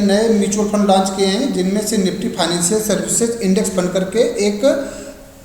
नए mutual fund launch किए हैं जिनमें से Nifty financial services index fund करके एक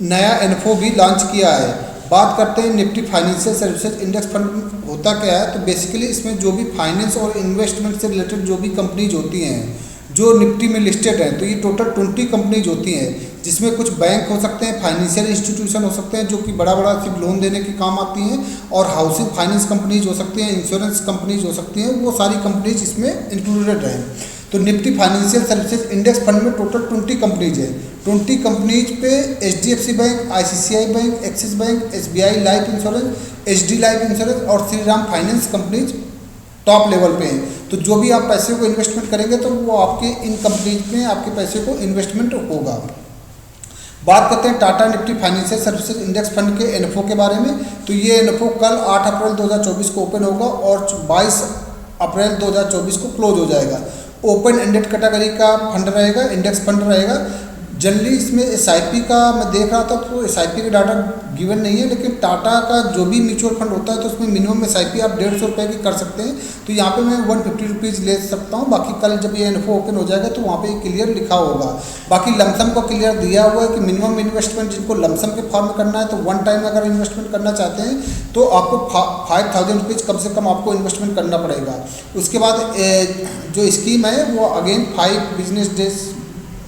नया एनएफओ भी लॉन्च किया है। बात करते हैं Nifty financial services index fund होता क्या है। तो बेसिकली इसमें जो भी फाइनेंस और इन्वेस्टमेंट से रिलेटेड जो भी कंपनीज होती हैं जो निफ्टी में लिस्टेड हैं, तो ये टोटल 20 कंपनीज होती हैं, जिसमें कुछ बैंक हो सकते हैं, फाइनेंशियल इंस्टीट्यूशन हो सकते हैं जो कि बड़ा बड़ा सिर्फ लोन देने के काम आती हैं, और हाउसिंग फाइनेंस कंपनीज हो सकती हैं, इंश्योरेंस कंपनीज हो सकती हैं, वो सारी कंपनीज इसमें इंक्लूडेड हैं। तो Nifty financial services index fund में टोटल 20 कंपनीज है। 20 कंपनीज पे HDFC bank, ICICI bank, Axis bank, SBI life insurance, HD life insurance और Shriram finance companies top level पे हैं। तो जो भी आप पैसे को इन्वेस्टमेंट करेंगे तो वो आपके इन कंपनीज में आपके पैसे को इन्वेस्टमेंट होगा। बात करते हैं Tata Nifty financial services index fund के एनएफओ के बारे में। तो ये एनएफओ कल 8 अप्रैल 2024 को ओपन होगा और 22 अप्रैल 2024 को क्लोज हो जाएगा। ओपन एंडेड कैटेगरी का फंड रहेगा, इंडेक्स फंड रहेगा। जनरली इसमें SIP का मैं देख रहा था तो SIP का डाटा गिवन नहीं है, लेकिन टाटा का जो भी म्यूचुअल फंड होता है तो उसमें मिनिमम SIP आप 150 रुपये की कर सकते हैं। तो यहाँ पे मैं 150 रुपीज़ ले सकता हूँ। बाकी कल जब ये एनएफओ ओपन हो जाएगा तो वहाँ पे क्लियर लिखा होगा। बाकी लमसम को क्लियर दिया हुआ है कि मिनिमम इन्वेस्टमेंट जिनको लमसम के फॉर्म में करना है तो वन टाइम अगर इन्वेस्टमेंट करना चाहते हैं तो आपको 5000 रुपीज़ कम से कम आपको इन्वेस्टमेंट करना पड़ेगा। उसके बाद जो स्कीम है वो अगेन 5 बिजनेस डेज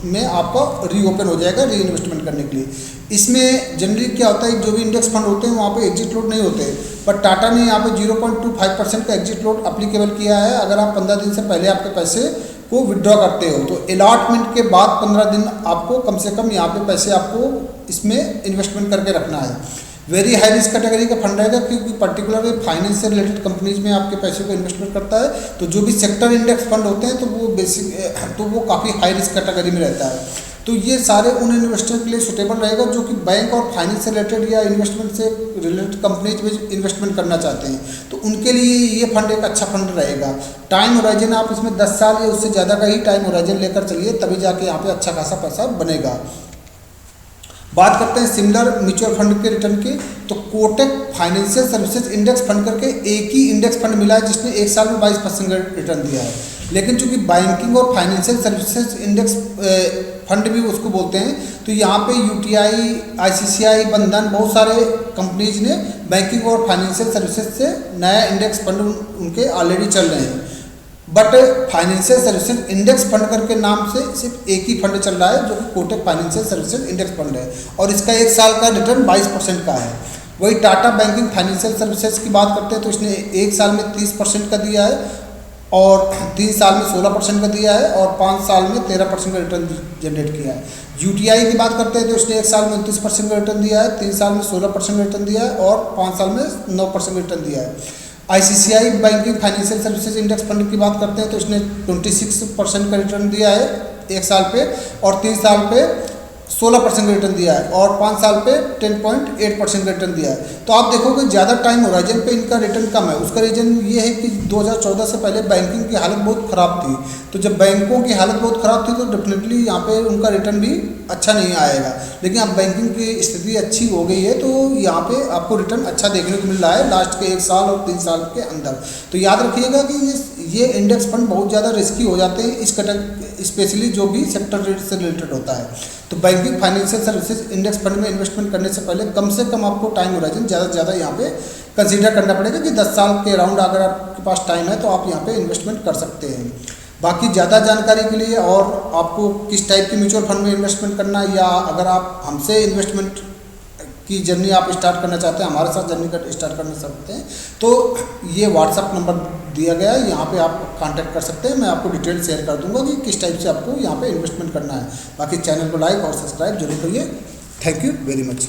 में आपका रीओपन हो जाएगा री इन्वेस्टमेंट करने के लिए। इसमें जनरली क्या होता है, जो भी इंडेक्स फंड होते हैं वहाँ पे एग्जिट लोड नहीं होते, पर टाटा ने यहाँ पे 0.25% का एग्जिट लोड अप्लीकेबल किया है अगर आप 15 दिन से पहले आपके पैसे को विड्रॉ करते हो। तो अलॉटमेंट के बाद 15 दिन आपको कम से कम यहाँ पे पैसे आपको इसमें इन्वेस्टमेंट करके रखना है। वेरी हाई रिस्क कैटेगरी का फंड रहेगा क्योंकि पर्टिकुलर फाइनेंस से रिलेटेड कंपनीज में आपके पैसे को इन्वेस्टमेंट करता है। तो जो भी सेक्टर इंडेक्स फंड होते हैं तो वो काफ़ी हाई रिस्क कैटेगरी में रहता है। तो ये सारे उन इन्वेस्टर के लिए सुटेबल रहेगा जो कि बैंक और फाइनेंस से रिलेटेड या इन्वेस्टमेंट से रिलेटेड कंपनीज में इन्वेस्टमेंट करना चाहते हैं। तो उनके लिए ये फंड एक अच्छा फंड रहेगा। टाइम होराइजन आप इसमें 10 साल या उससे ज़्यादा का ही टाइम होराइजन लेकर चलिए, तभी जाके यहाँ पे अच्छा खासा पैसा बनेगा। बात करते हैं सिमिलर म्यूचुअल फंड के रिटर्न की। तो Kotak financial services index fund करके एक ही इंडेक्स फंड मिला है जिसने एक साल में 22% का रिटर्न दिया है। लेकिन चूंकि बैंकिंग और फाइनेंशियल सर्विसेज इंडेक्स फंड भी उसको बोलते हैं, तो यहाँ पे UTI, ICICI, बंधन बहुत सारे कंपनीज ने बैंकिंग और फाइनेंशियल सर्विसेज से नया इंडेक्स फंड उनके ऑलरेडी चल रहे हैं। But financial services index fund करके नाम से सिर्फ एक ही फंड चल रहा है जो कि Kotak financial services index fund है, और इसका एक साल का रिटर्न 22% का है। वही टाटा बैंकिंग फाइनेंशियल सर्विसेज की बात करते हैं तो इसने एक साल में 30% का दिया है, और 3 साल में 16% का दिया है, और 5 साल में 13% का रिटर्न जनरेट किया है। UTI की बात करते हैं तो इसने एक साल में 29% का रिटर्न दिया है, 3 साल में 16% का रिटर्न दिया है, और 5 साल में 9% का रिटर्न दिया है। ICICI banking financial services index fund की बात करते हैं तो इसने 26% का रिटर्न दिया है एक साल पे, और 3 साल पे 16% का रिटर्न दिया है, और 5 साल पे 10.8% का रिटर्न दिया है। तो आप देखोगे ज़्यादा टाइम होराइजन पे इनका रिटर्न कम है। उसका रीज़न ये है कि 2014 से पहले बैंकिंग की हालत बहुत ख़राब थी। तो जब बैंकों की हालत बहुत ख़राब थी तो डेफिनेटली यहाँ पे उनका रिटर्न भी अच्छा नहीं आएगा। लेकिन अब बैंकिंग की स्थिति अच्छी हो गई है तो यहाँ पे आपको रिटर्न अच्छा देखने को मिल रहा है लास्ट के 1 साल और 3 साल के अंदर। तो याद रखिएगा कि ये इंडेक्स फंड बहुत ज़्यादा रिस्की हो जाते हैं इस स्पेशली जो भी सेक्टर रेट से रिलेटेड होता है। तो banking financial services index fund में इन्वेस्टमेंट करने से पहले कम से कम आपको टाइम होराइजन ज़्यादा से ज़्यादा यहाँ पे कंसीडर करना पड़ेगा कि 10 साल के अराउंड अगर आपके पास टाइम है तो आप यहाँ पे इन्वेस्टमेंट कर सकते हैं। बाकी ज़्यादा जानकारी के लिए और आपको किस टाइप की म्यूचुअल फंड में इन्वेस्टमेंट करना, या अगर आप हमसे इन्वेस्टमेंट की जर्नी आप स्टार्ट करना चाहते हैं, हमारे साथ जर्नी स्टार्ट करना चाहते हैं, तो ये व्हाट्सअप नंबर दिया गया है, यहाँ पे आप कांटेक्ट कर सकते हैं। मैं आपको डिटेल शेयर कर दूंगा कि किस टाइप से आपको यहाँ पे इन्वेस्टमेंट करना है। बाकी चैनल को लाइक और सब्सक्राइब जरूर करिए। Thank you very much.